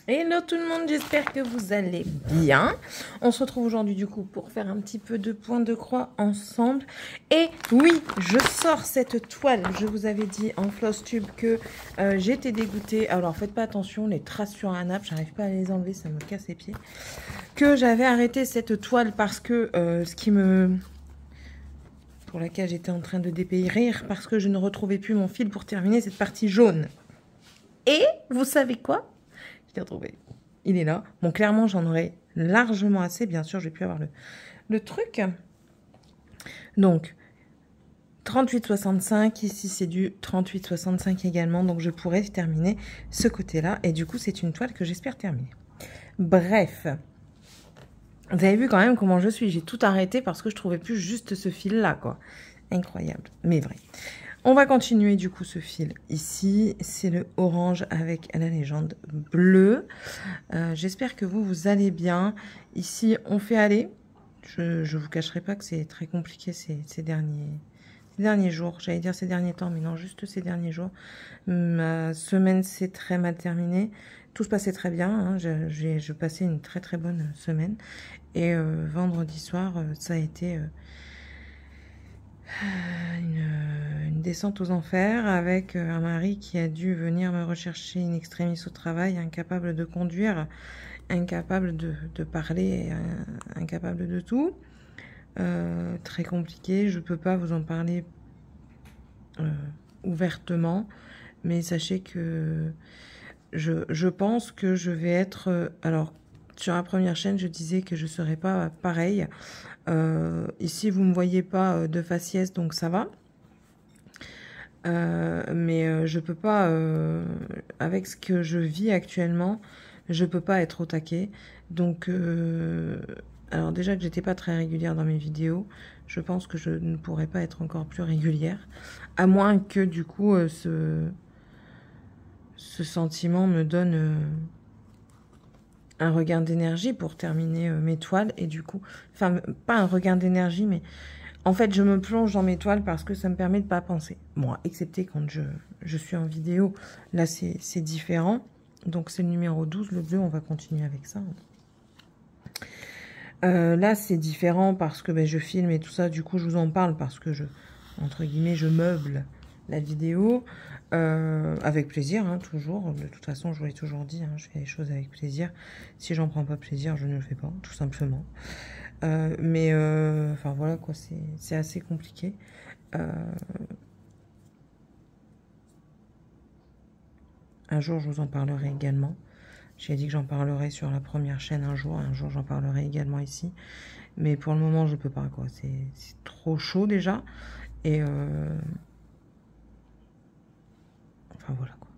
Hello tout le monde, j'espère que vous allez bien. On se retrouve aujourd'hui du coup pour faire un petit peu de point de croix ensemble. Et oui, je sors cette toile. Je vous avais dit en floss tube que j'étais dégoûtée. Alors faites pas attention, les traces sur un nappe, j'arrive pas à les enlever, ça me casse les pieds. Que j'avais arrêté cette toile parce que pour laquelle j'étais en train de dépérir, parce que je ne retrouvais plus mon fil pour terminer cette partie jaune. Et vous savez quoi? Je l'ai retrouvé. Il est là. Bon, clairement, j'en aurais largement assez. Bien sûr, je vais plus avoir le truc. Donc, 38,65. Ici, c'est du 38,65 également. Donc, je pourrais terminer ce côté-là. Et du coup, c'est une toile que j'espère terminer. Bref. Vous avez vu quand même comment je suis. J'ai tout arrêté parce que je trouvais plus juste ce fil-là, quoi. Incroyable. Mais vrai. On va continuer du coup ce fil. Ici, c'est le orange avec la légende bleue. J'espère que vous allez bien. Ici, on fait aller. Je vous cacherai pas que c'est très compliqué ces derniers jours. J'allais dire ces derniers temps, mais non, juste ces derniers jours. Ma semaine s'est très mal terminée. Tout se passait très bien. Hein. Je passais une très très bonne semaine. Et vendredi soir, ça a été... une descente aux enfers avec un mari qui a dû venir me rechercher in extremis au travail, incapable de conduire, incapable de parler, incapable de tout. Très compliqué, je ne peux pas vous en parler ouvertement, mais sachez que je pense que je vais être... alors, sur la première chaîne, je disais que je ne serais pas pareil. Ici, vous ne me voyez pas de faciès, donc ça va. Mais je peux pas, avec ce que je vis actuellement, je peux pas être au taquet. Donc, alors déjà que j'étais pas très régulière dans mes vidéos, je pense que je ne pourrais pas être encore plus régulière, à moins que du coup ce sentiment me donne un regain d'énergie pour terminer mes toiles et du coup, enfin pas un regain d'énergie, mais en fait, je me plonge dans mes toiles parce que ça me permet de ne pas penser. Bon, excepté quand je suis en vidéo. Là, c'est différent. Donc, c'est le numéro 12. Le bleu, on va continuer avec ça. Là, c'est différent parce que ben, je filme et tout ça. Du coup, je vous en parle parce que entre guillemets, je meuble la vidéo. Avec plaisir, hein, toujours. De toute façon, je vous l'ai toujours dit, hein, je fais les choses avec plaisir. Si j'en prends pas plaisir, je ne le fais pas, tout simplement. Mais enfin voilà quoi, c'est assez compliqué. Un jour, je vous en parlerai également. J'ai dit que j'en parlerai sur la première chaîne un jour j'en parlerai également ici. Mais pour le moment, je peux pas quoi. C'est trop chaud déjà. Et enfin voilà quoi.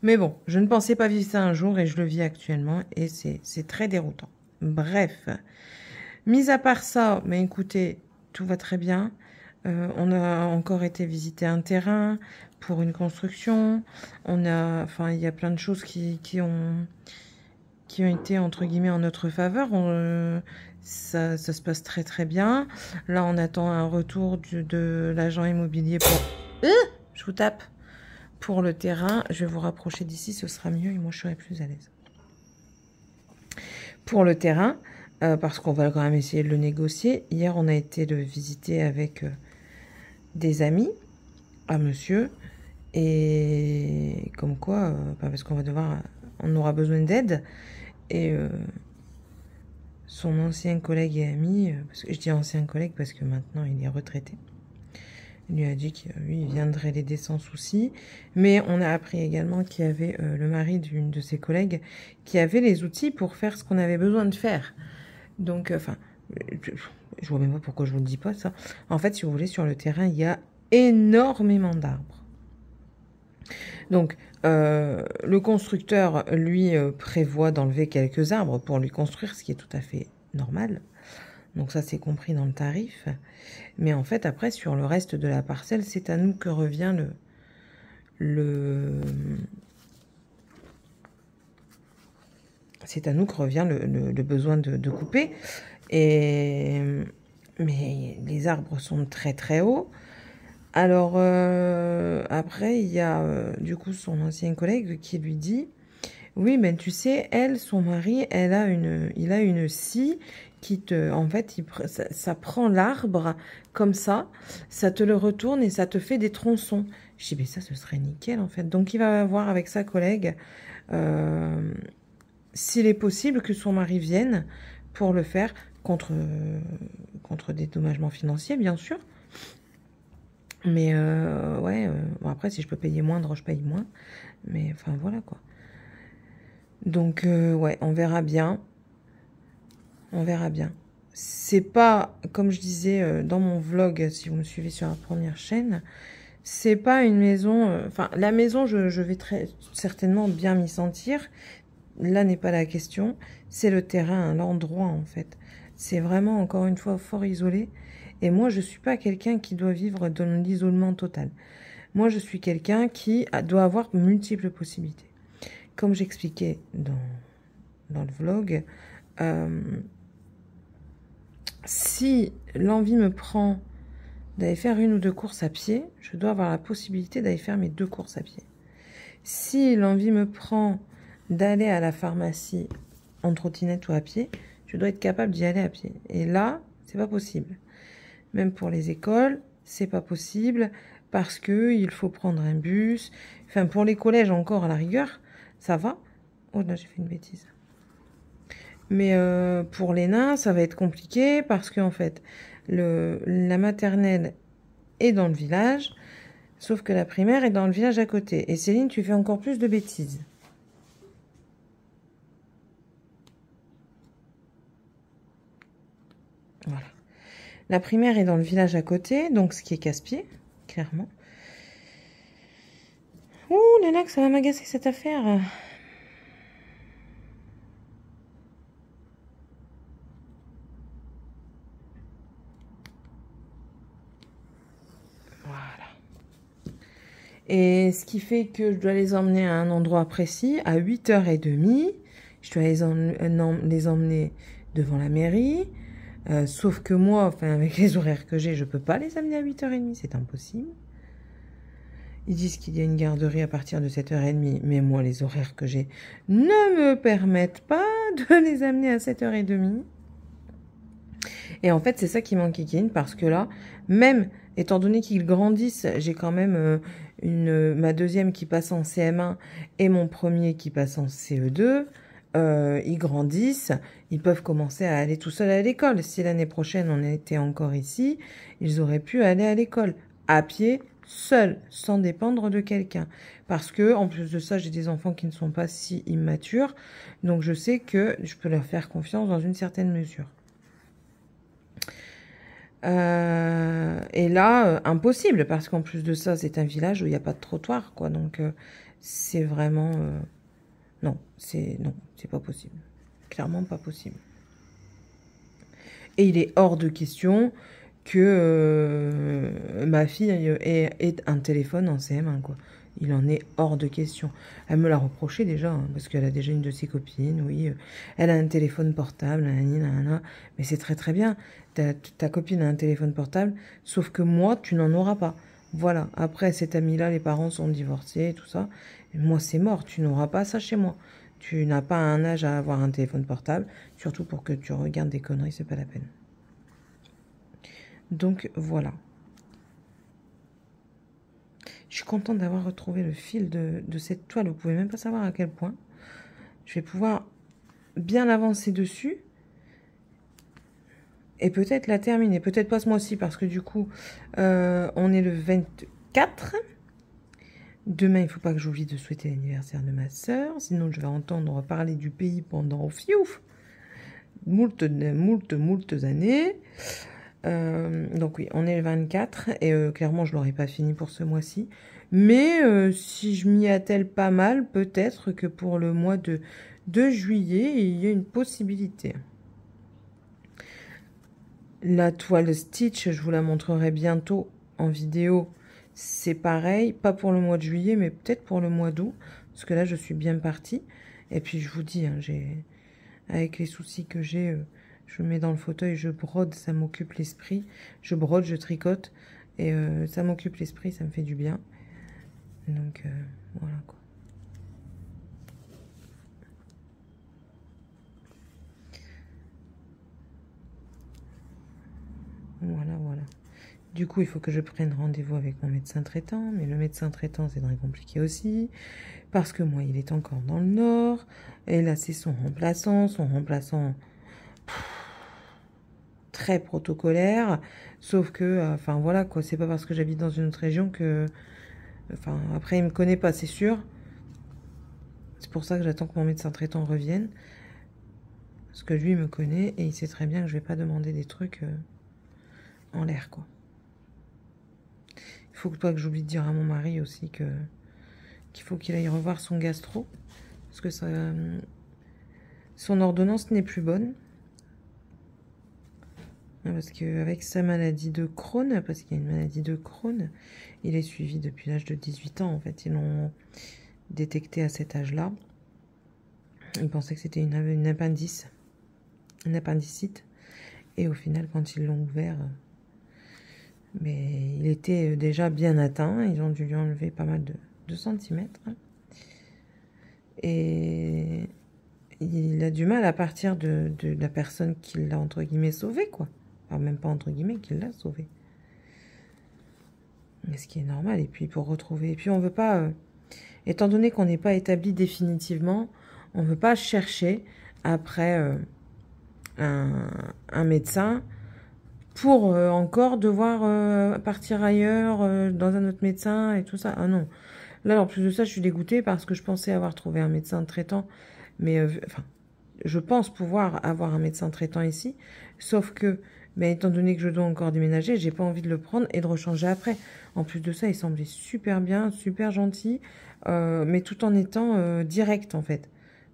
Mais bon, je ne pensais pas vivre ça un jour et je le vis actuellement et c'est très déroutant. Bref, mis à part ça, mais écoutez, tout va très bien. On a encore été visiter un terrain pour une construction. Enfin, il y a plein de choses qui ont été entre guillemets en notre faveur. Ça se passe très très bien. Là, on attend un retour de l'agent immobilier pour... je vous tape pour le terrain. Je vais vous rapprocher d'ici, ce sera mieux et moi je serai plus à l'aise. Pour le terrain, parce qu'on va quand même essayer de le négocier. Hier, on a été le visiter avec des amis à monsieur. Et comme quoi, parce qu'on on aura besoin d'aide. Et son ancien collègue et ami, parce que je dis ancien collègue parce que maintenant il est retraité, il lui a dit qu'il viendrait l'aider sans souci. Mais on a appris également qu'il y avait le mari d'une de ses collègues qui avait les outils pour faire ce qu'on avait besoin de faire. Donc, enfin, je vois même pas pourquoi je vous le dis pas ça. En fait, si vous voulez, sur le terrain, il y a énormément d'arbres. Donc, le constructeur, lui, prévoit d'enlever quelques arbres pour lui construire, ce qui est tout à fait normal. Donc ça, c'est compris dans le tarif. Mais en fait, après, sur le reste de la parcelle, c'est à nous que revient c'est à nous que revient le besoin de couper. Mais les arbres sont très très hauts. Alors, après, il y a du coup son ancien collègue qui lui dit Oui, mais tu sais, elle, son mari, il a une scie qui te, en fait, ça prend l'arbre comme ça te le retourne et ça te fait des tronçons. Je dis, mais ça, ce serait nickel, en fait. Donc, il va voir avec sa collègue s'il est possible que son mari vienne pour le faire contre dédommagement financier, bien sûr. Mais ouais, bon, après, si je peux payer moindre, je paye moins. Mais enfin, voilà, quoi. Donc, ouais, on verra bien. On verra bien. C'est pas, comme je disais dans mon vlog, si vous me suivez sur la première chaîne, c'est pas une maison... Enfin, la maison, je vais très certainement bien m'y sentir. Là n'est pas la question. C'est le terrain, l'endroit, en fait. C'est vraiment, encore une fois, fort isolé. Et moi, je suis pas quelqu'un qui doit vivre dans l'isolement total. Moi, je suis quelqu'un qui doit avoir multiples possibilités. Comme j'expliquais dans le vlog, si l'envie me prend d'aller faire une ou deux courses à pied, je dois avoir la possibilité d'aller faire mes 2 courses à pied. Si l'envie me prend d'aller à la pharmacie en trottinette ou à pied, je dois être capable d'y aller à pied. Et là, c'est pas possible. Même pour les écoles, c'est pas possible parce que il faut prendre un bus. Enfin, pour les collèges encore à la rigueur, ça va. Oh là, j'ai fait une bêtise. Mais pour les nains, ça va être compliqué parce qu'en fait, la maternelle est dans le village, sauf que la primaire est dans le village à côté. Et Céline, tu fais encore plus de bêtises. Voilà. La primaire est dans le village à côté, donc ce qui est casse-pied, clairement. Ouh là là, que ça va m'agacer cette affaire. Voilà. Et ce qui fait que je dois les emmener à un endroit précis, à 8h30. Je dois les emmener devant la mairie. Sauf que moi, enfin, avec les horaires que j'ai, je peux pas les amener à 8h30, c'est impossible. Ils disent qu'il y a une garderie à partir de 7h30, mais moi, les horaires que j'ai ne me permettent pas de les amener à 7h30. Et en fait, c'est ça qui m'enquiquine, parce que là, même étant donné qu'ils grandissent, j'ai quand même ma deuxième qui passe en CM1 et mon premier qui passe en CE2. Ils grandissent, ils peuvent commencer à aller tout seuls à l'école. Si l'année prochaine on était encore ici, ils auraient pu aller à l'école à pied, seuls, sans dépendre de quelqu'un. Parce que en plus de ça, j'ai des enfants qui ne sont pas si immatures, donc je sais que je peux leur faire confiance dans une certaine mesure. Et là, impossible, parce qu'en plus de ça, c'est un village où il n'y a pas de trottoir, quoi. Donc c'est vraiment... non, c'est pas possible. Clairement pas possible. Et il est hors de question que ma fille ait un téléphone en CM1, quoi. Il en est hors de question. Elle me l'a reproché déjà, hein, parce qu'elle a déjà une de ses copines, oui. Elle a un téléphone portable, nanana, mais c'est très très bien. Ta copine a un téléphone portable, sauf que moi, tu n'en auras pas. Voilà. Après, cette amie-là, les parents sont divorcés et tout ça. Et moi, c'est mort. Tu n'auras pas ça chez moi. Tu n'as pas un âge à avoir un téléphone portable, surtout pour que tu regardes des conneries, c'est pas la peine. Donc voilà. Je suis contente d'avoir retrouvé le fil de cette toile. Vous pouvez même pas savoir à quel point. Je vais pouvoir bien avancer dessus. Et peut-être la terminer. Peut-être pas ce mois-ci parce que du coup, on est le 24. Demain, il ne faut pas que j'oublie de souhaiter l'anniversaire de ma sœur. Sinon, je vais entendre parler du pays pendant moult années. Donc oui, on est le 24 et clairement je l'aurai pas fini pour ce mois-ci. Mais si je m'y attelle pas mal, peut-être que pour le mois de juillet, il y a une possibilité. La toile Stitch, je vous la montrerai bientôt en vidéo. C'est pareil, pas pour le mois de juillet, mais peut-être pour le mois d'août. Parce que là, je suis bien partie. Et puis, je vous dis, hein, avec les soucis que j'ai... je me mets dans le fauteuil, je brode, ça m'occupe l'esprit. Je brode, je tricote. Et ça m'occupe l'esprit, ça me fait du bien. Donc, voilà quoi. Du coup, il faut que je prenne rendez-vous avec mon médecin traitant. Mais le médecin traitant, c'est très compliqué aussi. Parce que moi, il est encore dans le nord. Et là, c'est son remplaçant. Son remplaçant, très protocolaire. Sauf que, enfin, voilà, quoi. C'est pas parce que j'habite dans une autre région que... Enfin, après, il me connaît pas, c'est sûr. C'est pour ça que j'attends que mon médecin traitant revienne. Parce que lui, il me connaît et il sait très bien que je vais pas demander des trucs en l'air, quoi. Il faut pas que j'oublie de dire à mon mari aussi qu'il faut qu'il aille revoir son gastro. Parce que son ordonnance n'est plus bonne. Parce qu'avec sa maladie de Crohn, parce qu'il y a une maladie de Crohn, il est suivi depuis l'âge de 18 ans. En fait, ils l'ont détecté à cet âge-là. Ils pensaient que c'était une appendice, une appendicite. Et au final, quand ils l'ont ouvert, mais il était déjà bien atteint. Ils ont dû lui enlever pas mal de centimètres. Et il a du mal à partir de la personne qui l'a, entre guillemets, sauvé, quoi. Enfin, même pas entre guillemets, qui l'a sauvé. Mais ce qui est normal. Et puis, pour retrouver... Et puis, on veut pas... étant donné qu'on n'est pas établi définitivement, on veut pas chercher après un médecin pour encore devoir partir ailleurs, dans un autre médecin et tout ça. Ah non. Là, en plus de ça, je suis dégoûtée parce que je pensais avoir trouvé un médecin traitant. Mais, enfin, je pense pouvoir avoir un médecin traitant ici. Sauf que, mais étant donné que je dois encore déménager, j'ai pas envie de le prendre et de rechanger après. En plus de ça, il semblait super bien, super gentil, mais tout en étant direct, en fait.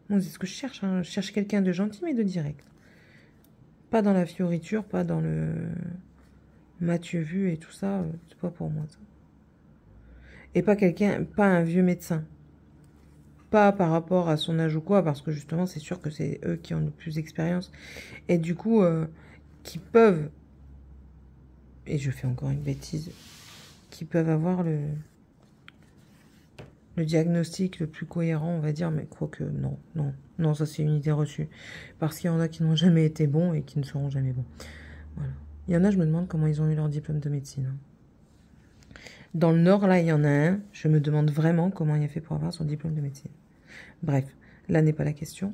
Bon, c'est ce que je cherche, hein. Je cherche quelqu'un de gentil, mais de direct. Pas dans la fioriture, pas dans le Mathieu vu et tout ça. C'est pas pour moi, ça. Et pas pas un vieux médecin. Pas par rapport à son âge ou quoi, parce que justement, c'est sûr que c'est eux qui ont le plus d'expérience. Et du coup, qui peuvent, et je fais encore une bêtise, qui peuvent avoir le diagnostic le plus cohérent, on va dire, mais quoique, non, non, non, ça c'est une idée reçue. Parce qu'il y en a qui n'ont jamais été bons et qui ne seront jamais bons. Voilà. Il y en a, je me demande comment ils ont eu leur diplôme de médecine. Dans le Nord, là, il y en a un. Je me demande vraiment comment il a fait pour avoir son diplôme de médecine. Bref, là n'est pas la question.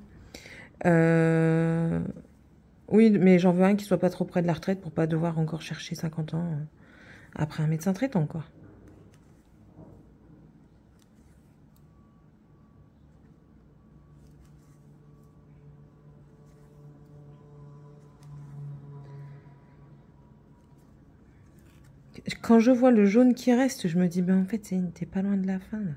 Oui, mais j'en veux un qui soit pas trop près de la retraite pour pas devoir encore chercher 50 ans après un médecin traitant, quoi. Quand je vois le jaune qui reste, je me dis, ben en fait, t'es pas loin de la fin, là.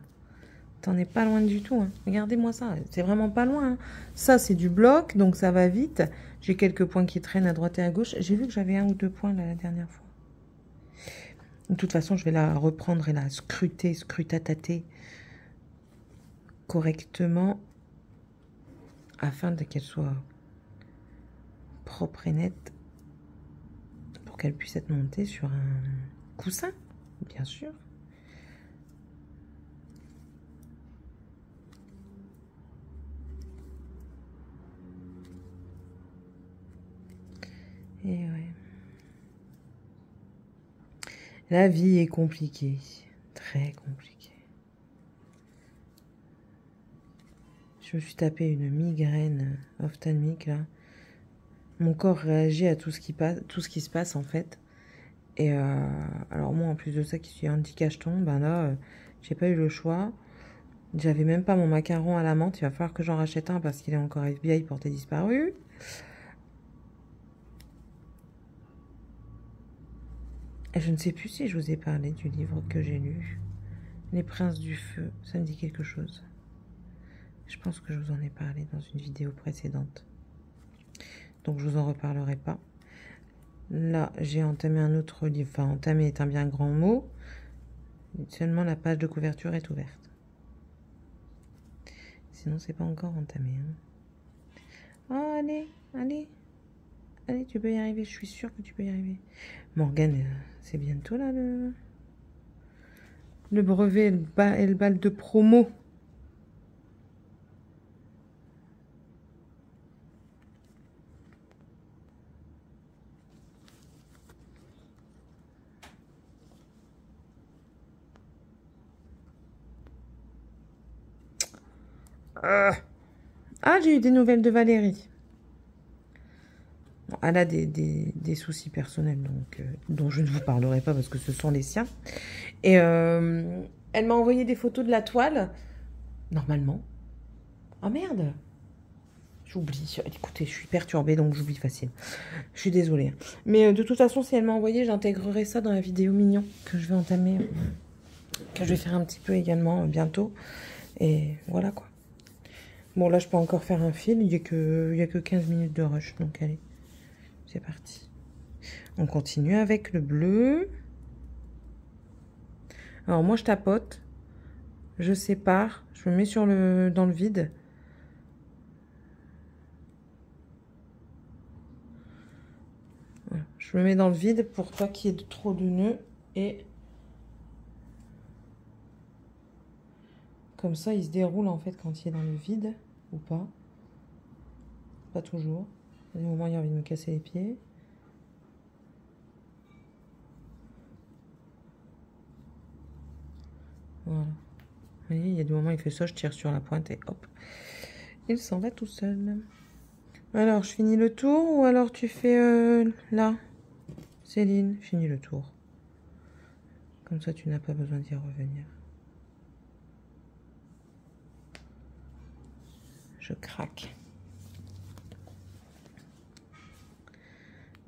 T'en es pas loin du tout, hein. Regardez-moi ça, c'est vraiment pas loin, hein. Ça, c'est du bloc, donc ça va vite. J'ai quelques points qui traînent à droite et à gauche. J'ai vu que j'avais 1 ou 2 points, là, la dernière fois. De toute façon, je vais la reprendre et la scrutatater correctement afin qu'elle soit propre et nette pour qu'elle puisse être montée sur un coussin, bien sûr. Et ouais. La vie est compliquée, très compliquée. Je me suis tapé une migraine ophtalmique là. Mon corps réagit à tout ce qui se passe en fait. Et alors moi en plus de ça qui suis anti-cacheton, ben là j'ai pas eu le choix. J'avais même pas mon macaron à la menthe, il va falloir que j'en rachète un parce qu'il est encore FBI porté disparu. Et je ne sais plus si je vous ai parlé du livre que j'ai lu. Les Princes du Feu, ça me dit quelque chose. Je pense que je vous en ai parlé dans une vidéo précédente. Donc je vous en reparlerai pas. Là, j'ai entamé un autre livre. Enfin, entamé est un bien grand mot. Seulement la page de couverture est ouverte. Sinon, c'est pas encore entamé. Hein. Oh, allez, allez. Allez, tu peux y arriver. Je suis sûre que tu peux y arriver. Morgane, c'est bientôt là le brevet et le bal de promo. Ah, j'ai eu des nouvelles de Valérie. Bon, elle a des soucis personnels, donc, dont je ne vous parlerai pas parce que ce sont les siens. Et elle m'a envoyé des photos de la toile, normalement. Oh merde! J'oublie. Écoutez, je suis perturbée, donc j'oublie facile. Je suis désolée. Mais de toute façon, si elle m'a envoyé, j'intégrerai ça dans la vidéo mignon que je vais entamer, que je vais faire un petit peu également bientôt. Et voilà quoi. Bon, là, je peux encore faire un fil. Il n'y a que 15 minutes de rush, donc allez. C'est parti. On continue avec le bleu. Alors moi, je tapote. Je sépare. Je me mets dans le vide. Voilà. Je me mets dans le vide pour pas qu'il y ait trop de nœuds. Et comme ça, il se déroule en fait quand il est dans le vide. Ou pas. Pas toujours. À des moments, il a envie de me casser les pieds. Voilà. Vous voyez, il y a des moments, il fait ça, je tire sur la pointe et hop. Il s'en va tout seul. Alors, je finis le tour ou alors tu fais là? Céline, finis le tour. Comme ça, tu n'as pas besoin d'y revenir. Je craque.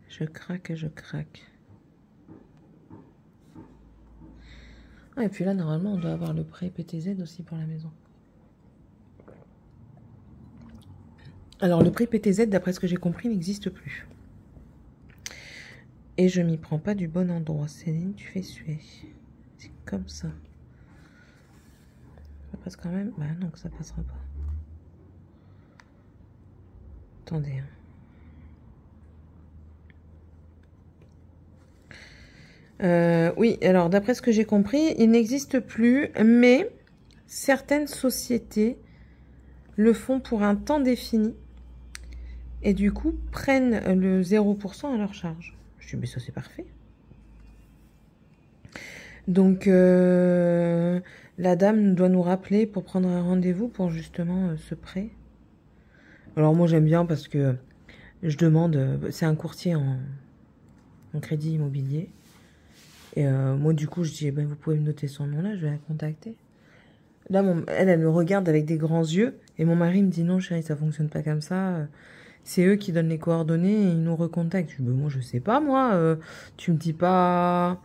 Je craque et je craque. Ah, et puis là, normalement, on doit avoir le prêt PTZ aussi pour la maison. Alors, le prêt PTZ, d'après ce que j'ai compris, n'existe plus. Et je m'y prends pas du bon endroit. Céline, tu fais suer. C'est comme ça. Ça passe quand même? Bah non, que ça passera pas. Attendez. Oui, alors d'après ce que j'ai compris, il n'existe plus, mais certaines sociétés le font pour un temps défini et du coup prennent le 0% à leur charge. Je dis, mais ça c'est parfait. Donc la dame doit nous rappeler pour prendre un rendez-vous pour justement ce prêt. Alors moi j'aime bien parce que je demande, c'est un courtier en crédit immobilier. Et moi, du coup, je dis, eh ben, vous pouvez me noter son nom là, je vais la contacter. Là, elle me regarde avec des grands yeux. Et mon mari me dit, non, chérie, ça fonctionne pas comme ça. C'est eux qui donnent les coordonnées et ils nous recontactent. Je dis, ben, moi, je sais pas, moi. Tu me dis pas.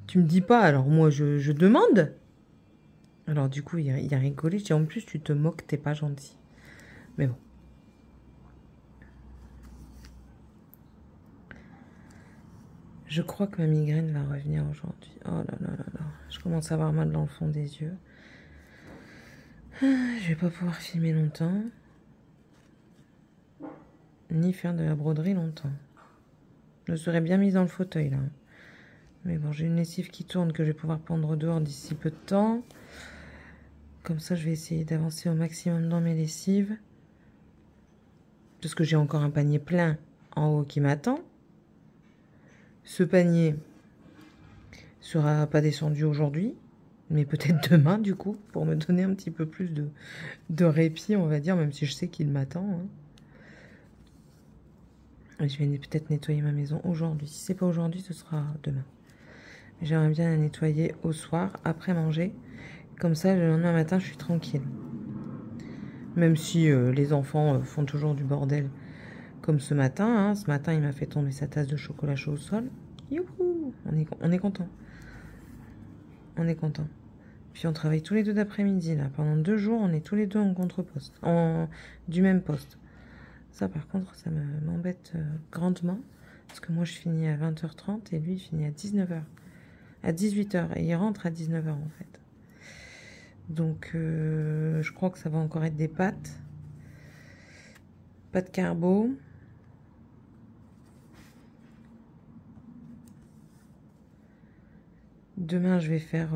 Tu me dis pas. Alors, moi, je demande. Alors, du coup, il a rigolé. Je dis, en plus, tu te moques, t'es pas gentil. Mais bon. Je crois que ma migraine va revenir aujourd'hui. Oh là là là là. Je commence à avoir mal dans le fond des yeux. Je vais pas pouvoir filmer longtemps. Ni faire de la broderie longtemps. Je serais bien mise dans le fauteuil là. Mais bon, j'ai une lessive qui tourne que je vais pouvoir pendre dehors d'ici peu de temps. Comme ça, je vais essayer d'avancer au maximum dans mes lessives. Parce que j'ai encore un panier plein en haut qui m'attend. Ce panier sera pas descendu aujourd'hui, mais peut-être demain du coup, pour me donner un petit peu plus de répit, on va dire, même si je sais qu'il m'attend. Hein. Je vais peut-être nettoyer ma maison aujourd'hui. Si c'est pas aujourd'hui, ce sera demain. J'aimerais bien la nettoyer au soir, après manger. Comme ça, le lendemain matin, je suis tranquille. Même si les enfants font toujours du bordel. Comme ce matin. Hein. Ce matin, il m'a fait tomber sa tasse de chocolat chaud au sol. Youhou! On est content. On est content. Puis on travaille tous les deux d'après-midi, là. Pendant 2 jours, on est tous les deux en contre-poste. Du même poste. Ça, par contre, ça m'embête grandement. Parce que moi, je finis à 20h30 et lui, il finit à 19h. À 18h. Et il rentre à 19h, en fait. Donc, je crois que ça va encore être des pâtes. Pâtes carbo. Demain, je vais faire...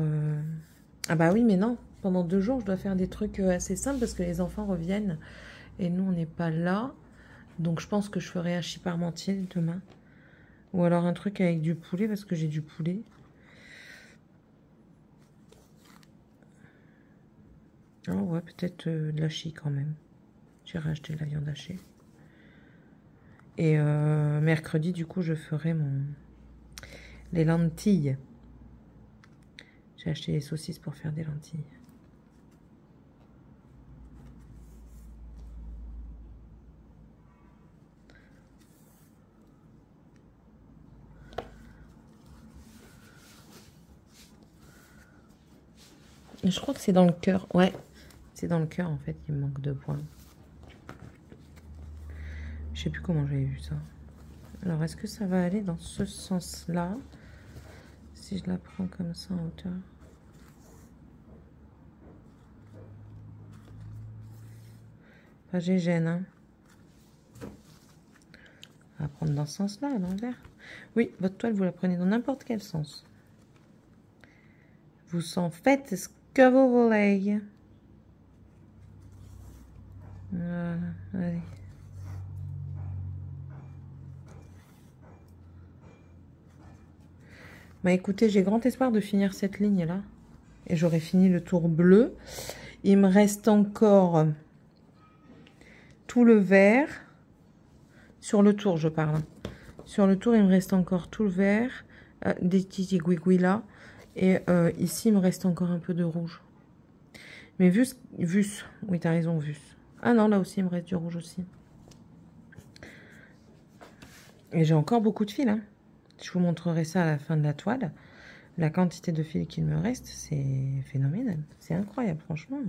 Ah bah oui, mais non. Pendant 2 jours, je dois faire des trucs assez simples parce que les enfants reviennent. Et nous, on n'est pas là. Donc, je pense que je ferai hachis parmentier demain. Ou alors un truc avec du poulet parce que j'ai du poulet. Oh ouais, peut-être de la hachis quand même. J'irai acheter de la viande hachée. Et mercredi, du coup, je ferai les lentilles. J'ai acheté les saucisses pour faire des lentilles. Et je crois que c'est dans le cœur. Ouais, c'est dans le cœur en fait, il me manque 2 points. Je sais plus comment j'avais vu ça. Alors, est-ce que ça va aller dans ce sens-là? Si je la prends comme ça en hauteur. Pas gêne, hein. On va prendre dans ce sens-là, à l'envers. Oui, votre toile, vous la prenez dans n'importe quel sens. Vous en faites ce que vous voulez. Voilà, allez. Bah écoutez, j'ai grand espoir de finir cette ligne-là. Et j'aurai fini le tour bleu. Il me reste encore tout le vert. Sur le tour, je parle. Sur le tour, il me reste encore tout le vert. Des petits aiguilles là. Et ici, il me reste encore un peu de rouge. Mais vu, oui, t'as raison, vu. Ah non, là aussi, il me reste du rouge aussi. Et j'ai encore beaucoup de fils, hein. Je vous montrerai ça à la fin de la toile. La quantité de fils qu'il me reste, c'est phénoménal. C'est incroyable, franchement.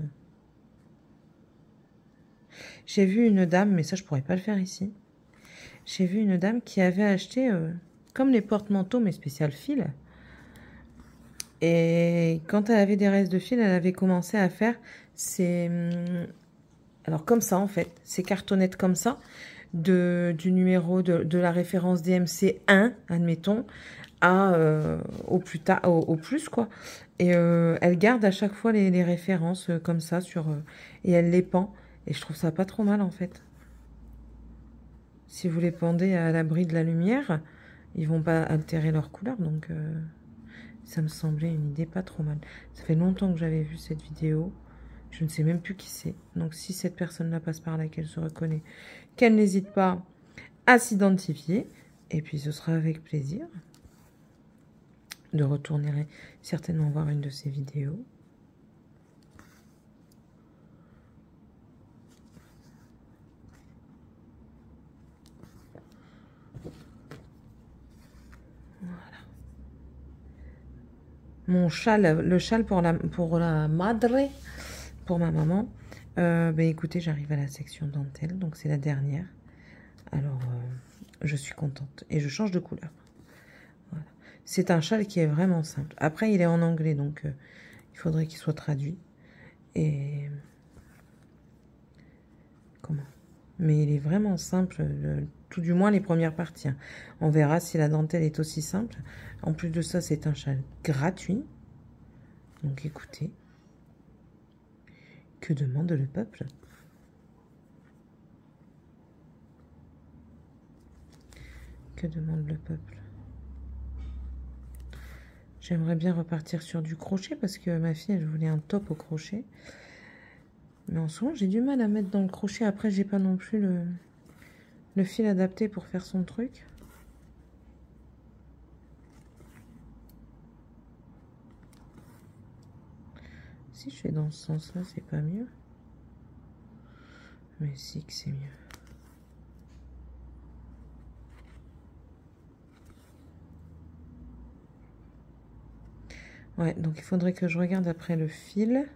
J'ai vu une dame, mais ça, je pourrais pas le faire ici. J'ai vu une dame qui avait acheté, comme les porte-manteaux, mais spécial fil. Et quand elle avait des restes de fil, elle avait commencé à faire ces... Alors, comme ça, en fait. Ces cartonnettes comme ça, du numéro de la référence DMC 1, admettons, au plus, quoi. Et elle garde à chaque fois les références comme ça, et elle les pend. Et je trouve ça pas trop mal, en fait. Si vous les pendez à l'abri de la lumière, ils vont pas altérer leur couleur, donc ça me semblait une idée pas trop mal. Ça fait longtemps que j'avais vu cette vidéo. Je ne sais même plus qui c'est. Donc si cette personne-là passe par là, qu'elle se reconnaît, qu'elle n'hésite pas à s'identifier. Et puis ce sera avec plaisir de retourner certainement voir une de ces vidéos. Voilà. Mon châle, le châle pour la madre, pour ma maman. Ben écoutez, j'arrive à la section dentelle, donc c'est la dernière. Alors, je suis contente. Et je change de couleur. Voilà. C'est un châle qui est vraiment simple. Après, il est en anglais, donc il faudrait qu'il soit traduit. Et... Comment? Mais il est vraiment simple, tout du moins les premières parties. Hein. On verra si la dentelle est aussi simple. En plus de ça, c'est un châle gratuit. Donc écoutez, que demande le peuple? Que demande le peuple? J'aimerais bien repartir sur du crochet parce que ma fille, elle voulait un top au crochet. Mais en ce moment, j'ai du mal à mettre dans le crochet. Après, j'ai pas non plus le fil adapté pour faire son truc. Si je fais dans ce sens-là, c'est pas mieux. Mais si que c'est mieux. Ouais, donc il faudrait que je regarde après le fil.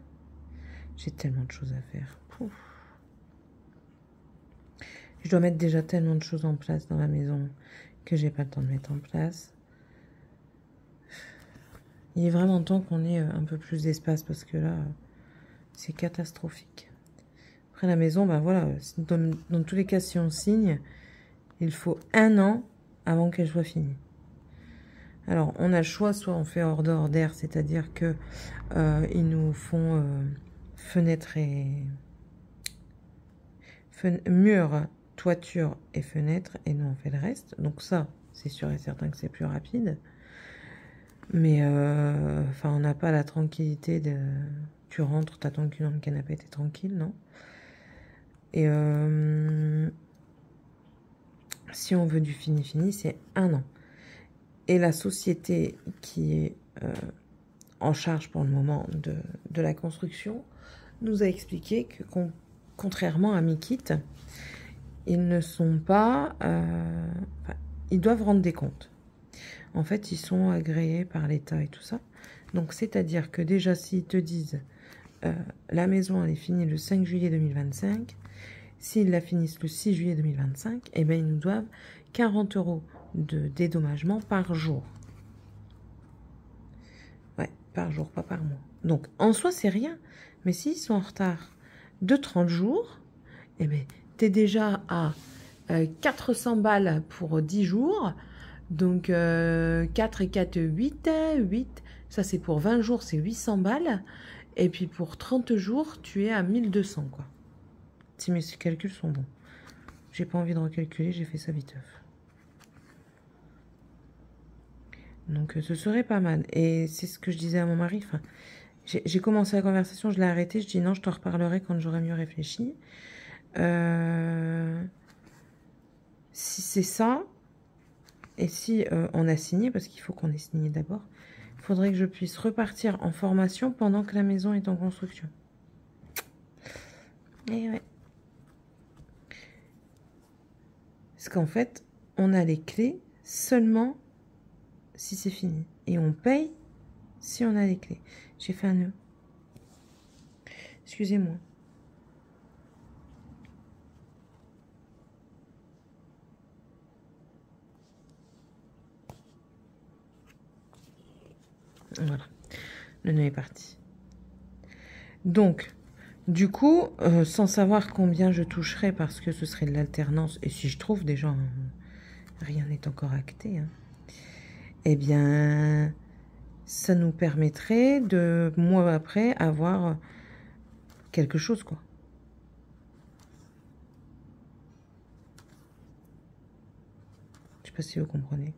J'ai tellement de choses à faire. Pouf. Je dois mettre déjà tellement de choses en place dans la maison que j'ai pas le temps de mettre en place. Il est vraiment temps qu'on ait un peu plus d'espace parce que là, c'est catastrophique. Après la maison, ben voilà, dans tous les cas, si on signe, il faut 1 an avant qu'elle soit finie. Alors, on a le choix, soit on fait hors d'air, c'est-à-dire que ils nous font fenêtres et murs, toiture et fenêtres, et nous on fait le reste. Donc ça, c'est sûr et certain que c'est plus rapide. Mais enfin, on n'a pas la tranquillité du tu rentres, t'attends le cul dans le canapé, t'es tranquille, non? Et si on veut du fini, c'est 1 an. Et la société qui est en charge pour le moment de la construction nous a expliqué que contrairement à Mikit, ils ne sont pas... ils doivent rendre des comptes. En fait, ils sont agréés par l'État et tout ça. Donc, c'est-à-dire que déjà, s'ils te disent la maison, elle est finie le 5 juillet 2025, s'ils la finissent le 6 juillet 2025, eh bien, ils nous doivent 40 € de dédommagement par jour. Ouais, par jour, pas par mois. Donc, en soi, c'est rien. Mais s'ils sont en retard de 30 jours, eh bien, t'es déjà à 400 balles pour 10 jours. Donc, 4 et 4, 8. 8, ça c'est pour 20 jours, c'est 800 balles. Et puis pour 30 jours, tu es à 1200, quoi. Si mes calculs sont bons. J'ai pas envie de recalculer, j'ai fait ça viteuf. Donc, ce serait pas mal. Et c'est ce que je disais à mon mari. Enfin, j'ai commencé la conversation, je l'ai arrêtée. Je dis non, je te reparlerai quand j'aurai mieux réfléchi. Si c'est ça, et si on a signé, parce qu'il faut qu'on ait signé d'abord, il faudrait que je puisse repartir en formation pendant que la maison est en construction. Et ouais. Parce qu'en fait, on a les clés seulement si c'est fini. Et on paye si on a les clés. J'ai fait un nœud. Excusez-moi. Voilà. Le nœud est parti. Donc, du coup, sans savoir combien je toucherai, parce que ce serait de l'alternance, et si je trouve déjà, rien n'est encore acté, hein, eh bien, ça nous permettrait de, mois après, avoir quelque chose, quoi. Je sais pas si vous comprenez.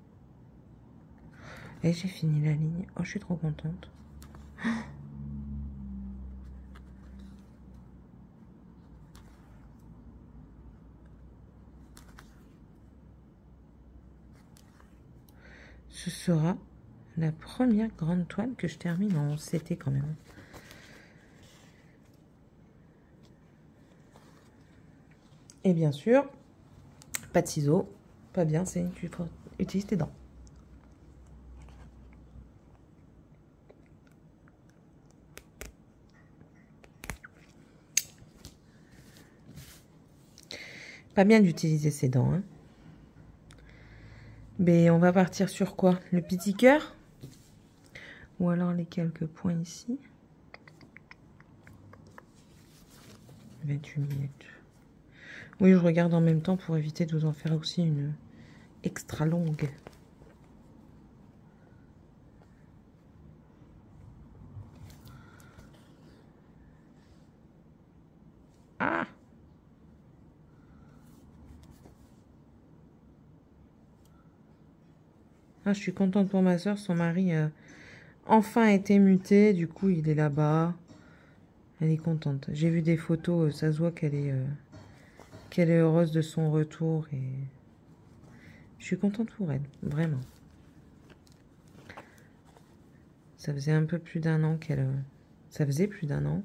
Et j'ai fini la ligne. Oh, je suis trop contente. Ce sera la première grande toile que je termine en CT quand même. Et bien sûr, pas de ciseaux. Pas bien, c'est tu utilises tes dents. Pas bien d'utiliser ses dents, hein. Mais on va partir sur quoi? Le petit cœur? Ou alors les quelques points ici? 28 minutes. Oui, je regarde en même temps pour éviter de vous en faire aussi une extra longue. Ah! Ah, je suis contente pour ma soeur, son mari a enfin été muté, du coup il est là-bas. Elle est contente. J'ai vu des photos, ça se voit qu'elle est heureuse de son retour et je suis contente pour elle, vraiment. Ça faisait un peu plus d'un an ça faisait plus d'un an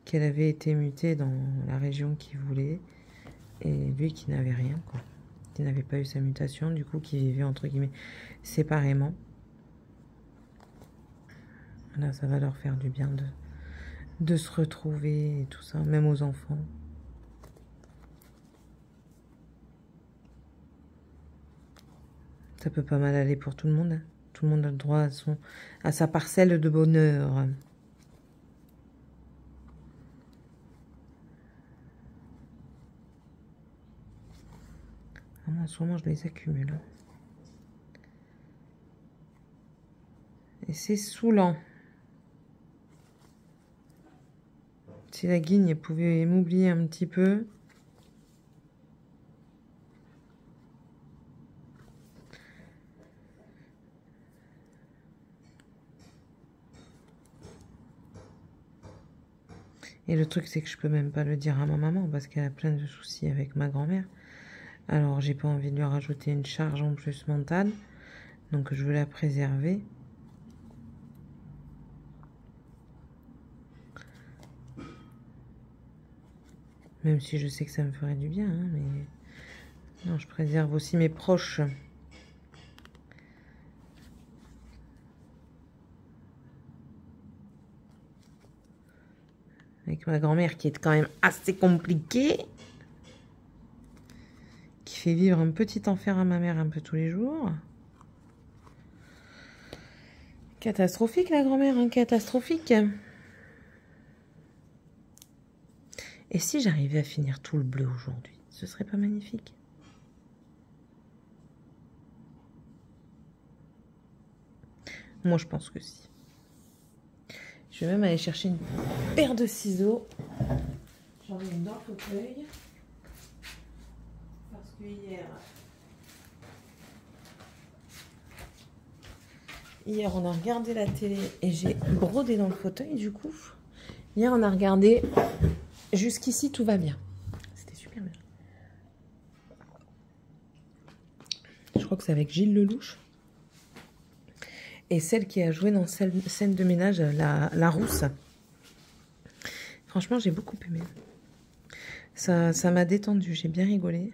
qu'elle avait été mutée dans la région qu'il voulait et lui qui n'avait rien, quoi. Qui n'avait pas eu sa mutation, du coup qui vivait entre guillemets séparément. Là, ça va leur faire du bien de se retrouver et tout ça, même aux enfants. Ça peut pas mal aller pour tout le monde, hein. Tout le monde a le droit à sa parcelle de bonheur. Ah, moi, en ce moment, je les accumule. Et c'est saoulant. Si la guigne pouvait m'oublier un petit peu. Et le truc, c'est que je peux même pas le dire à ma maman parce qu'elle a plein de soucis avec ma grand-mère. Alors, j'ai pas envie de lui rajouter une charge en plus mentale. Donc, je veux la préserver. Même si je sais que ça me ferait du bien, hein, mais... Non, je préserve aussi mes proches. Avec ma grand-mère qui est quand même assez compliquée. Qui fait vivre un petit enfer à ma mère un peu tous les jours. Catastrophique la grand-mère, hein, catastrophique. Et si j'arrivais à finir tout le bleu aujourd'hui, ce serait pas magnifique? Moi, je pense que si. Je vais même aller chercher une paire de ciseaux. J'en ai une dans le fauteuil. Parce que hier, on a regardé la télé et j'ai brodé dans le fauteuil, du coup. Hier, on a regardé Jusqu'ici, tout va bien. C'était super bien. Je crois que c'est avec Gilles Lelouch. Et celle qui a joué dans Scène de ménage, la rousse. Franchement, j'ai beaucoup aimé. Ça m'a détendu, j'ai bien rigolé.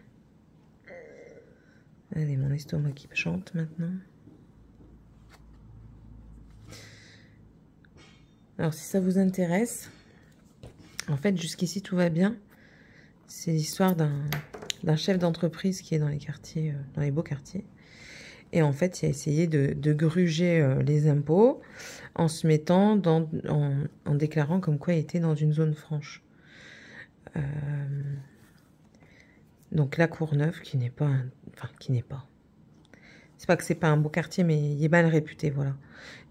Allez, mon estomac qui chante maintenant. Alors, si ça vous intéresse, en fait, Jusqu'ici, tout va bien. C'est l'histoire d'un chef d'entreprise qui est dans les quartiers, dans les beaux quartiers. Et en fait, il a essayé de gruger les impôts en se mettant en déclarant comme quoi il était dans une zone franche. Donc la Courneuve, qui n'est pas... C'est pas que c'est pas un beau quartier, mais il est mal réputé, voilà.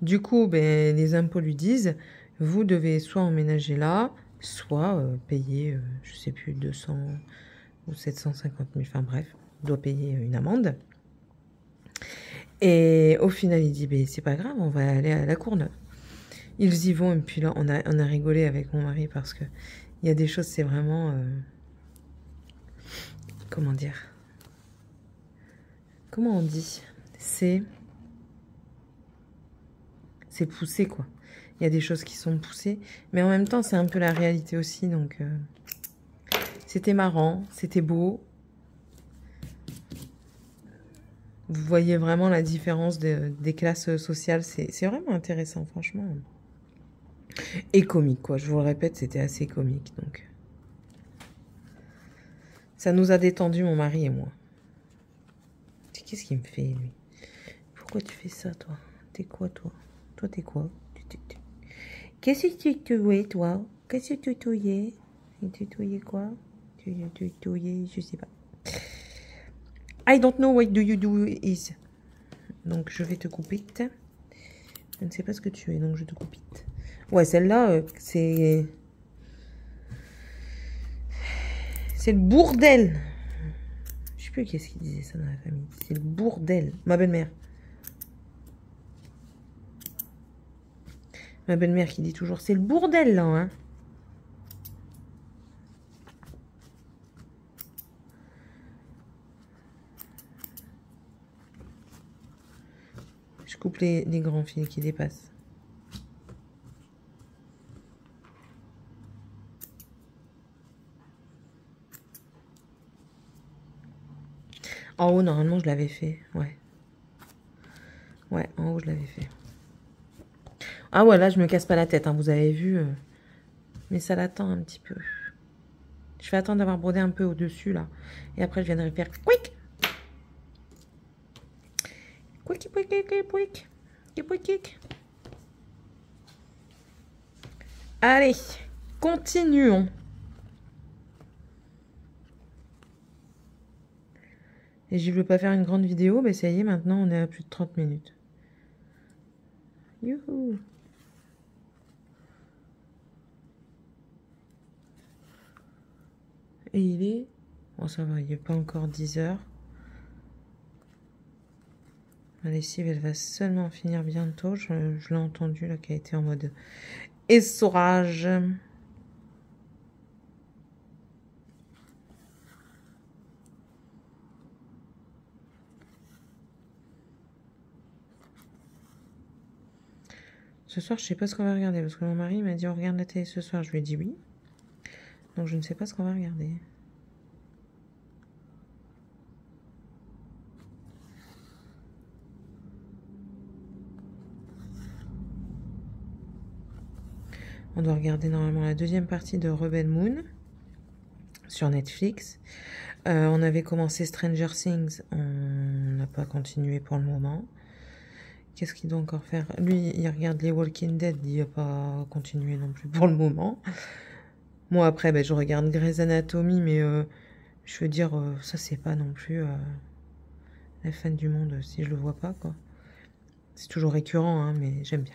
Du coup, ben, les impôts lui disent, vous devez soit emménager là, soit payer, je sais plus, 200 ou 750 000, enfin bref, doit payer une amende. Et au final, il dit, ben, c'est pas grave, on va aller à la Courneuve. Ils y vont, et puis là, on a rigolé avec mon mari parce que il y a des choses, c'est vraiment... comment dire? Comment on dit? C'est poussé, quoi. Il y a des choses qui sont poussées, mais en même temps, c'est un peu la réalité aussi, donc... c'était marrant, c'était beau. Vous voyez vraiment la différence des classes sociales. C'est vraiment intéressant, franchement. Et comique, quoi. Je vous le répète, c'était assez comique. Donc, ça nous a détendu, mon mari et moi. Qu'est-ce qu'il me fait, lui? Pourquoi tu fais ça, toi? T'es quoi, toi? Toi, t'es quoi? Qu'est-ce que tu tuais, toi? Qu'est-ce que tu tuais? Tu tuais quoi? Tu tuais, je sais pas. I don't know what do you do is. Donc, je vais te couper. Je ne sais pas ce que tu es, donc je te coupe. Ouais, celle-là, c'est... C'est le bordel. Je sais plus qu'est-ce qu'il disait ça dans la famille. C'est le bordel. Ma belle-mère. Ma belle-mère qui dit toujours, c'est le bordel, là, hein. Je coupe les grands fils qui dépassent. En haut, normalement, je l'avais fait. Ouais. Ouais, en haut, je l'avais fait. Ah ouais, là, je me casse pas la tête, hein, vous avez vu. Mais ça l'attend un petit peu. Je vais attendre d'avoir brodé un peu au-dessus, là. Et après, je viendrai faire quick. Quick, quick, quick, quick, quick. Quick, quick. Allez, continuons. Et je ne veux pas faire une grande vidéo, mais ça y est, maintenant on est à plus de 30 minutes. Youhou! Et il est... Bon, ça va, il n'est pas encore 10 heures. La lessive, elle va seulement finir bientôt. Je l'ai entendu, là, qui a été en mode essorage. Ce soir, je sais pas ce qu'on va regarder. Parce que mon mari m'a dit, on regarde la télé ce soir. Je lui ai dit oui. Donc, je ne sais pas ce qu'on va regarder. On doit regarder normalement la deuxième partie de Rebel Moon sur Netflix. On avait commencé Stranger Things. On n'a pas continué pour le moment. Qu'est-ce qu'il doit encore faire? Lui, il regarde les Walking Dead. Il n'a pas continué non plus pour le moment. Moi, après, ben, je regarde Grey's Anatomy. Mais je veux dire, ça, c'est pas non plus la fin du monde si je le vois pas, quoi. C'est toujours récurrent, hein, mais j'aime bien.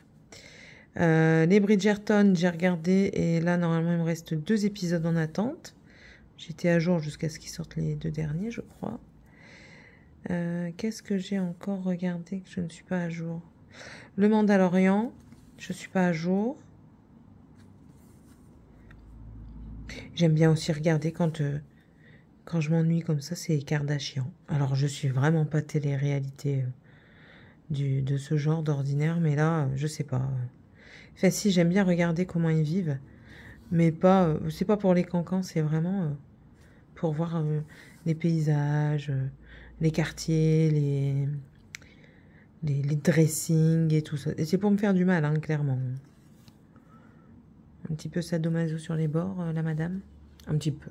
Les Bridgerton, j'ai regardé et là, normalement, il me reste 2 épisodes en attente. J'étais à jour jusqu'à ce qu'ils sortent les 2 derniers, je crois. Qu'est-ce que j'ai encore regardé que je ne suis pas à jour? Le Mandalorian, je ne suis pas à jour. J'aime bien aussi regarder quand je m'ennuie comme ça, c'est Kardashian. Alors, je suis vraiment pas télé-réalité de ce genre d'ordinaire, mais là, je sais pas. Enfin, si, j'aime bien regarder comment ils vivent, mais pas, c'est pas pour les cancans, c'est vraiment pour voir les paysages, les quartiers, les dressings et tout ça. Et c'est pour me faire du mal, hein, clairement. Un petit peu sadomaso sur les bords, la madame. Un petit peu.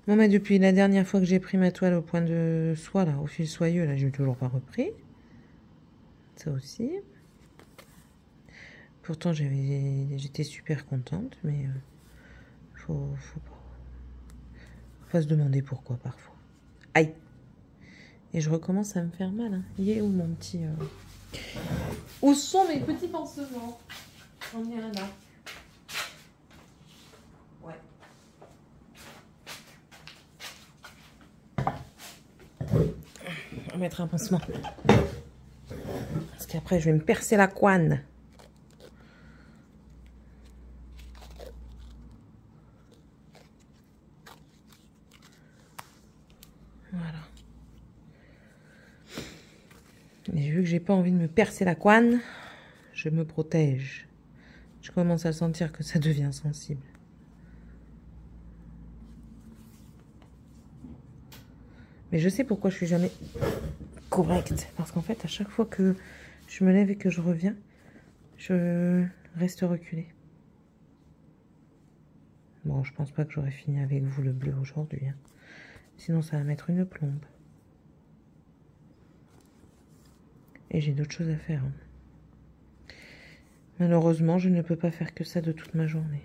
Bon, mais depuis la dernière fois que j'ai pris ma toile au point de soie, là, au fil soyeux, là, j'ai toujours pas repris. Ça aussi. Pourtant, j'étais super contente, mais faut pas se demander pourquoi parfois. Aïe! Et je recommence à me faire mal. Hein. Il est où mon petit... Où sont mes petits pansements? J'en ai un là. Ouais. On va mettre un pansement. Parce qu'après, je vais me percer la couenne. Voilà. Et vu que j'ai pas envie de me percer la couenne, je me protège. Je commence à sentir que ça devient sensible. Mais je sais pourquoi je suis jamais correcte. Parce qu'en fait, à chaque fois que je me lève et que je reviens, je reste reculée. Bon, je pense pas que j'aurai fini avec vous le bleu aujourd'hui. Hein. Sinon, ça va mettre une plombe. Et j'ai d'autres choses à faire. Hein. Malheureusement, je ne peux pas faire que ça de toute ma journée.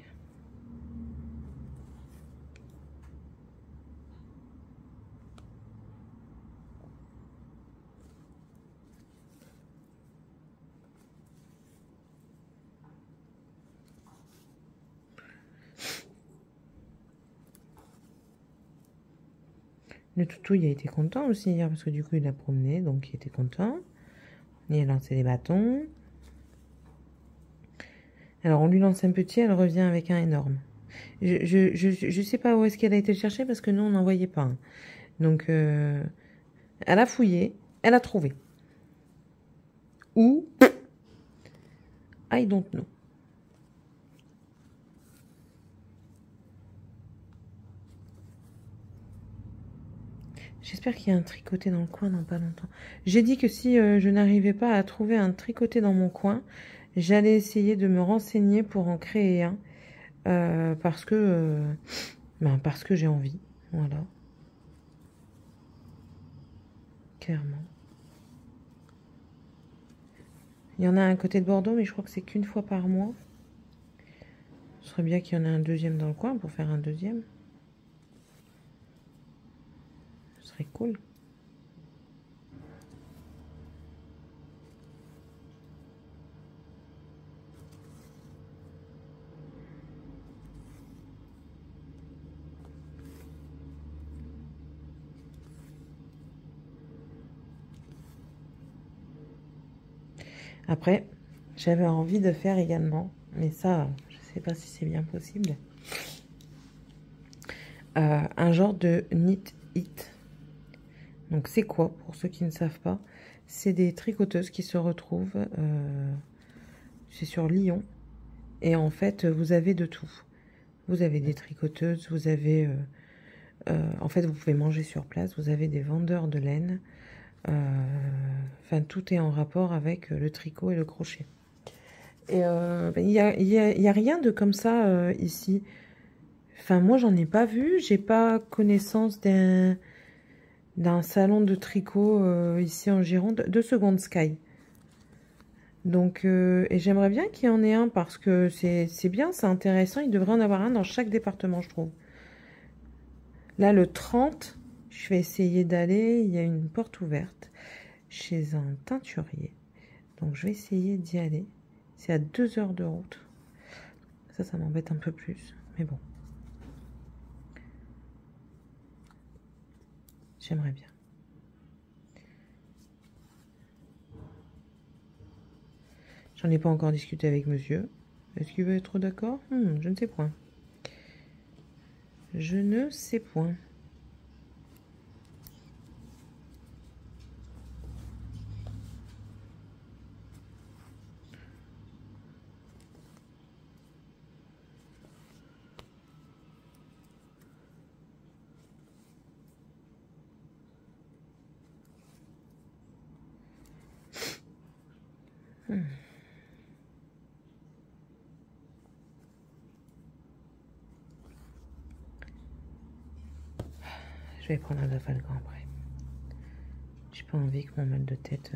Le toutou, il a été content aussi hier, parce que du coup, il a promené, donc il était content. Il a lancé des bâtons. Alors, on lui lance un petit, elle revient avec un énorme. Je sais pas où est-ce qu'elle a été le chercher, parce que nous, on n'en voyait pas. Hein. Donc, elle a fouillé, elle a trouvé. Où? I don't know. J'espère qu'il y a un tricoté dans le coin dans pas longtemps. J'ai dit que si je n'arrivais pas à trouver un tricoté dans mon coin, j'allais essayer de me renseigner pour en créer un. Parce que j'ai envie. Voilà. Clairement. Il y en a un côté de Bordeaux, mais je crois que c'est qu'une fois par mois. Ce serait bien qu'il y en ait un deuxième dans le coin pour faire un deuxième. Ce serait cool. Après, j'avais envie de faire également, mais ça, je ne sais pas si c'est bien possible, un genre de knit it. Donc c'est quoi, pour ceux qui ne savent pas? C'est des tricoteuses qui se retrouvent, c'est sur Lyon. Et en fait, vous avez de tout. Vous avez des tricoteuses, vous avez... en fait, vous pouvez manger sur place, vous avez des vendeurs de laine. Enfin, tout est en rapport avec le tricot et le crochet. Et il y a rien de comme ça ici. Enfin, moi, j'en ai pas vu. J'ai pas connaissance d'un salon de tricot ici en Gironde. 2 secondes, Sky. Donc, et j'aimerais bien qu'il y en ait un parce que c'est bien, c'est intéressant. Il devrait en avoir un dans chaque département, je trouve. Là, le 30, je vais essayer d'aller. Il y a une porte ouverte chez un teinturier. Donc, je vais essayer d'y aller. C'est à 2 heures de route. Ça m'embête un peu plus. Mais bon. J'aimerais bien. J'en ai pas encore discuté avec monsieur. Est-ce qu'il va être d'accord? Je ne sais point. Je ne sais point. Je vais prendre un Dafalgan après. J'ai pas envie que mon mal de tête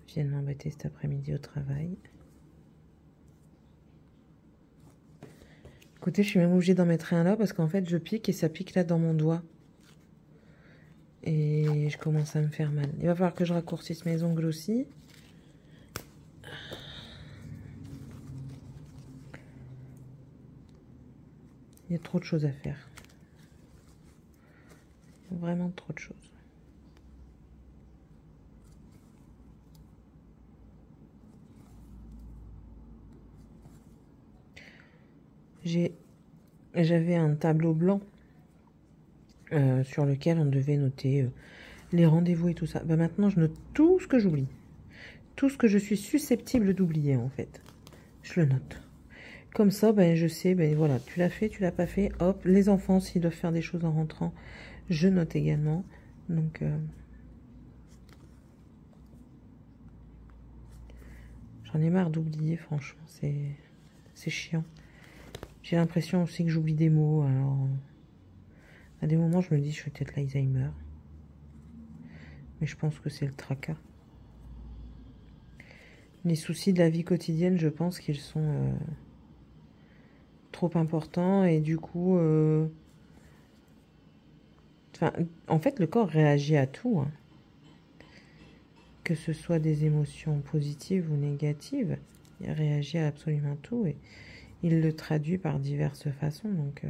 vienne m'embêter cet après-midi au travail. Écoutez, je suis même obligée d'en mettre un là parce qu'en fait, je pique et ça pique là dans mon doigt. Et je commence à me faire mal. Il va falloir que je raccourcisse mes ongles aussi. Il y a trop de choses à faire. Vraiment trop de choses. J'avais un tableau blanc sur lequel on devait noter les rendez-vous et tout ça. Bah, maintenant, je note tout ce que j'oublie. Tout ce que je suis susceptible d'oublier, en fait. Je le note. Comme ça, ben, je sais, ben, voilà, tu l'as fait, tu l'as pas fait. Hop, les enfants, s'ils doivent faire des choses en rentrant, je note également. Donc, j'en ai marre d'oublier, franchement. C'est chiant. J'ai l'impression aussi que j'oublie des mots. Alors, à des moments, je me dis, je suis peut-être l'Alzheimer. Mais je pense que c'est le tracas. Les soucis de la vie quotidienne, je pense qu'ils sont trop importants. Et du coup, en fait, le corps réagit à tout. Hein. Que ce soit des émotions positives ou négatives, il réagit à absolument tout. Et il le traduit par diverses façons. Donc...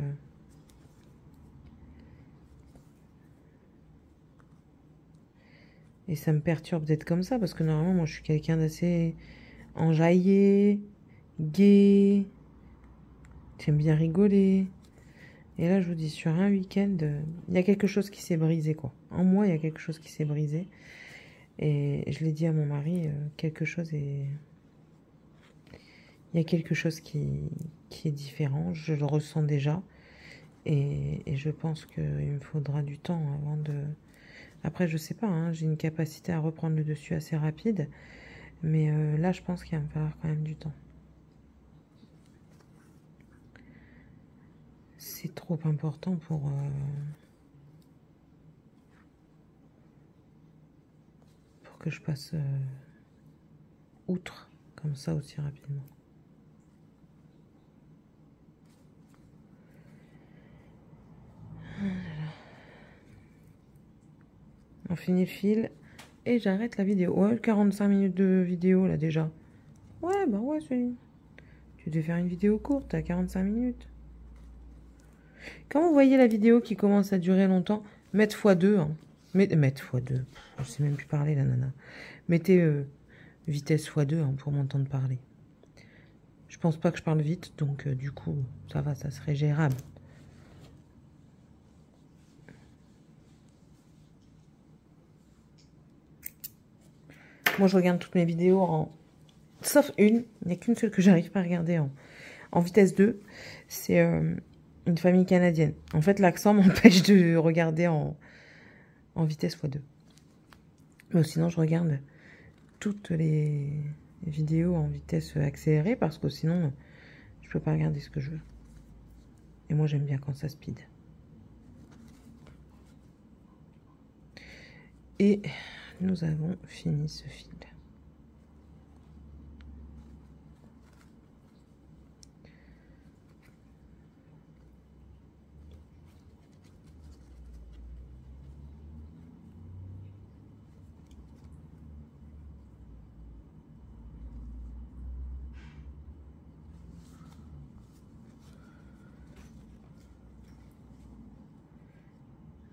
Et ça me perturbe d'être comme ça, parce que normalement, moi, je suis quelqu'un d'assez enjaillé, gai, j'aime bien rigoler. Et là, je vous dis, sur un week-end, il y a quelque chose qui s'est brisé, quoi. En moi, il y a quelque chose qui s'est brisé. Et je l'ai dit à mon mari, quelque chose est... Il y a quelque chose qui est différent, je le ressens déjà. Et je pense qu'il me faudra du temps avant de... Après, je sais pas, hein, j'ai une capacité à reprendre le dessus assez rapide. Mais là, je pense qu'il va me falloir quand même du temps. C'est trop important pour que je passe outre comme ça aussi rapidement. On finit le fil et j'arrête la vidéo. Ouais, 45 minutes de vidéo là déjà. Ouais, bah ouais, c'est... Tu devais faire une vidéo courte à 45 minutes. Quand vous voyez la vidéo qui commence à durer longtemps, mettez x2. Hein. Mettez x2. Je sais même plus parler, la nana. Mettez vitesse x2 hein, pour m'entendre parler. Je pense pas que je parle vite, donc du coup, ça va, ça serait gérable. Moi, je regarde toutes mes vidéos en... Sauf une, il n'y a qu'une seule que j'arrive pas à regarder en vitesse 2. C'est une famille canadienne. En fait, l'accent m'empêche de regarder en vitesse x2. Mais sinon, je regarde toutes les vidéos en vitesse accélérée parce que sinon, je peux pas regarder ce que je veux. Et moi, j'aime bien quand ça speed. Et nous avons fini ce fil.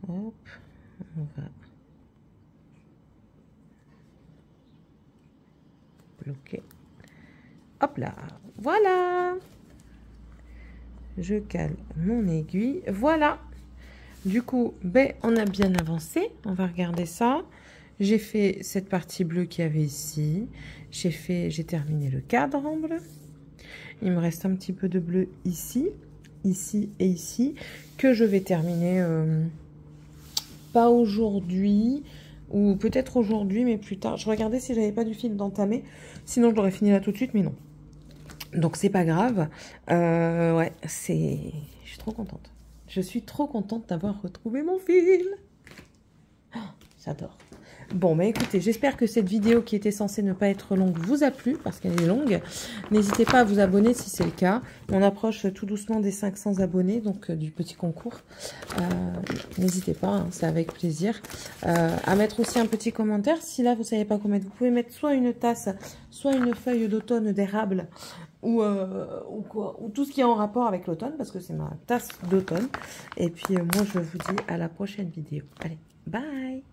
Hop, on va bloquer. Hop là, voilà. Je cale mon aiguille. Voilà. Du coup, ben, on a bien avancé. On va regarder ça. J'ai fait cette partie bleue qu'il y avait ici. J'ai terminé le cadre en bleu. Il me reste un petit peu de bleu ici, ici et ici, que je vais terminer pas aujourd'hui, ou peut-être aujourd'hui, mais plus tard. Je regardais si j'avais pas du fil d'entamer. Sinon, je l'aurais fini là tout de suite, mais non. Donc, c'est pas grave. Ouais, je suis trop contente. Je suis trop contente d'avoir retrouvé mon fil. Oh, j'adore. Bon, bah écoutez, j'espère que cette vidéo qui était censée ne pas être longue vous a plu, parce qu'elle est longue. N'hésitez pas à vous abonner si c'est le cas. On approche tout doucement des 500 abonnés, donc du petit concours. N'hésitez pas, hein, c'est avec plaisir. À mettre aussi un petit commentaire. Si là, vous ne savez pas quoi mettre, vous pouvez mettre soit une tasse, soit une feuille d'automne d'érable, ou tout ce qui est en rapport avec l'automne, parce que c'est ma tasse d'automne. Et puis, moi, je vous dis à la prochaine vidéo. Allez, bye!